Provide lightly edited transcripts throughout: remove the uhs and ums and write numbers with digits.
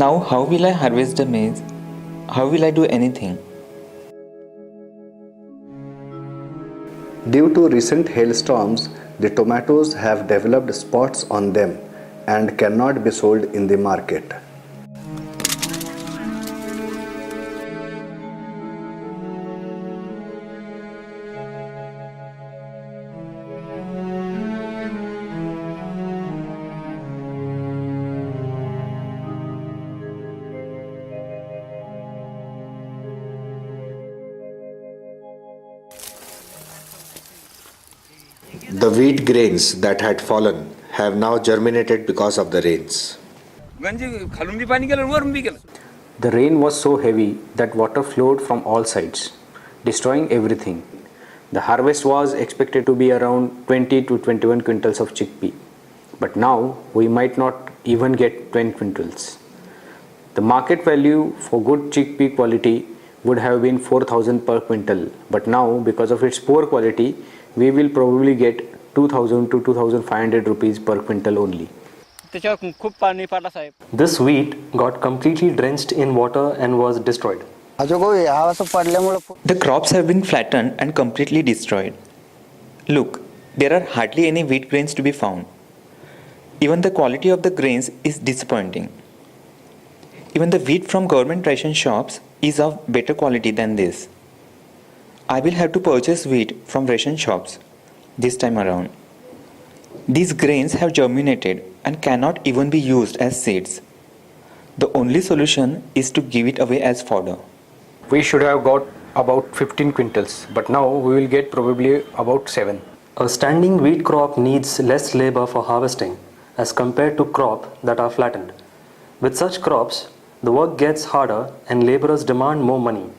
Now, how will I harvest the maize? How will I do anything? Due to recent hailstorms, the tomatoes have developed spots on them and cannot be sold in the market. The wheat grains that had fallen have now germinated because of the rains. The rain was so heavy that water flowed from all sides, destroying everything. The harvest was expected to be around 20 to 21 quintals of chickpea, but now we might not even get 10 quintals. The market value for good chickpea quality would have been 4,000 per quintal, but now because of its poor quality, we will probably get 2,000 to 2,500 rupees per quintal only. This wheat got completely drenched in water and was destroyed. The crops have been flattened and completely destroyed. Look, there are hardly any wheat grains to be found. Even the quality of the grains is disappointing. Even the wheat from government ration shops is of better quality than this. I will have to purchase wheat from ration shops this time around. These grains have germinated and cannot even be used as seeds. The only solution is to give it away as fodder. We should have got about 15 quintals, but now we will get probably about 7. A standing wheat crop needs less labor for harvesting as compared to crops that are flattened. With such crops, the work gets harder and laborers demand more money.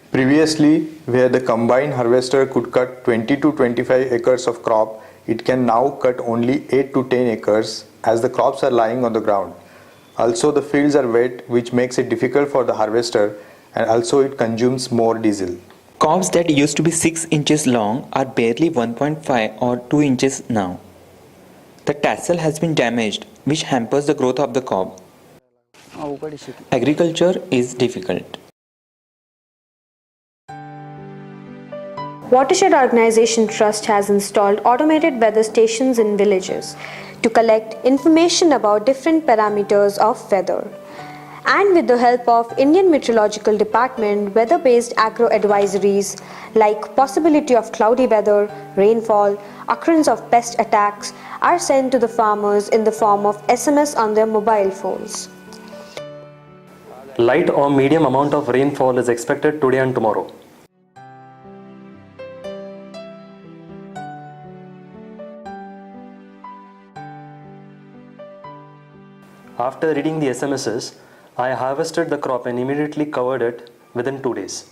Previously, where the combine harvester could cut 20 to 25 acres of crop, it can now cut only 8 to 10 acres as the crops are lying on the ground. Also, the fields are wet, which makes it difficult for the harvester, and also it consumes more diesel. Cobs that used to be 6 inches long are barely 1.5 or 2 inches now. The tassel has been damaged, which hampers the growth of the cob. Agriculture is difficult. Watershed Organization Trust has installed automated weather stations in villages to collect information about different parameters of weather. And with the help of Indian Meteorological Department, weather-based agro advisories like possibility of cloudy weather, rainfall, occurrence of pest attacks are sent to the farmers in the form of SMS on their mobile phones. Light or medium amount of rainfall is expected today and tomorrow. After reading the SMSs, I harvested the crop and immediately covered it within 2 days.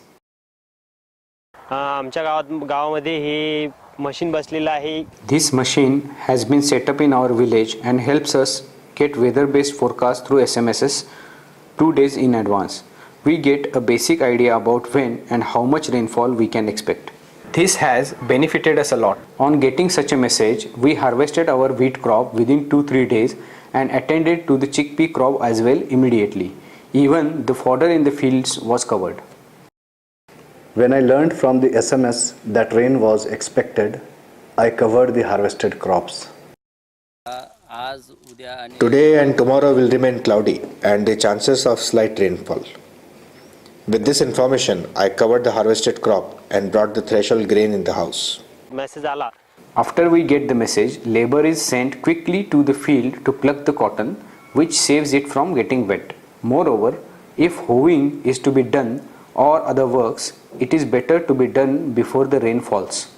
This machine has been set up in our village and helps us get weather-based forecast through SMSs 2 days in advance. We get a basic idea about when and how much rainfall we can expect. This has benefited us a lot. On getting such a message, we harvested our wheat crop within 2-3 days and attended to the chickpea crop as well immediately. Even the fodder in the fields was covered. When I learned from the SMS that rain was expected, I covered the harvested crops. Today and tomorrow will remain cloudy and the chances of slight rainfall. With this information, I covered the harvested crop and brought the threshold grain in the house. After we get the message, labor is sent quickly to the field to pluck the cotton, which saves it from getting wet. Moreover, if hoeing is to be done or other works, it is better to be done before the rain falls.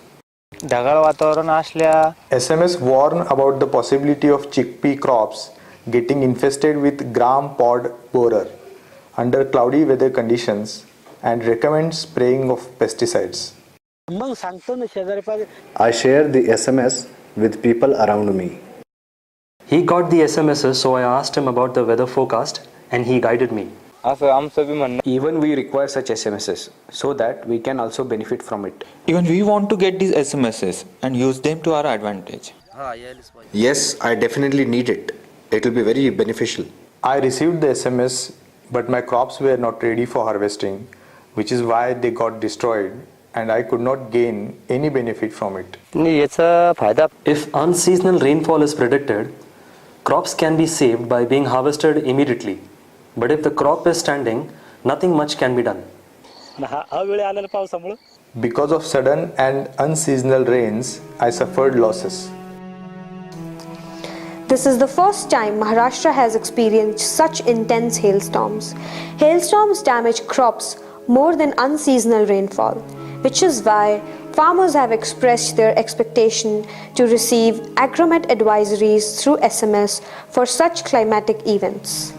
SMS warn about the possibility of chickpea crops getting infested with gram pod borer under cloudy weather conditions and recommends spraying of pesticides. I share the SMS with people around me. He got the SMSs, so I asked him about the weather forecast and he guided me. Even we require such SMSs so that we can also benefit from it. Even we want to get these SMSs and use them to our advantage. Yes, I definitely need it. It will be very beneficial. I received the SMS, but my crops were not ready for harvesting, which is why they got destroyed and I could not gain any benefit from it. याचा फायदा If unseasonal rainfall is predicted, crops can be saved by being harvested immediately. But if the crop is standing, nothing much can be done. अवेळी आलेल्या पावसामुळे Because of sudden and unseasonal rains, I suffered losses. This is the first time Maharashtra has experienced such intense hailstorms. Hailstorms damage crops more than unseasonal rainfall, which is why farmers have expressed their expectation to receive agromet advisories through SMS for such climatic events.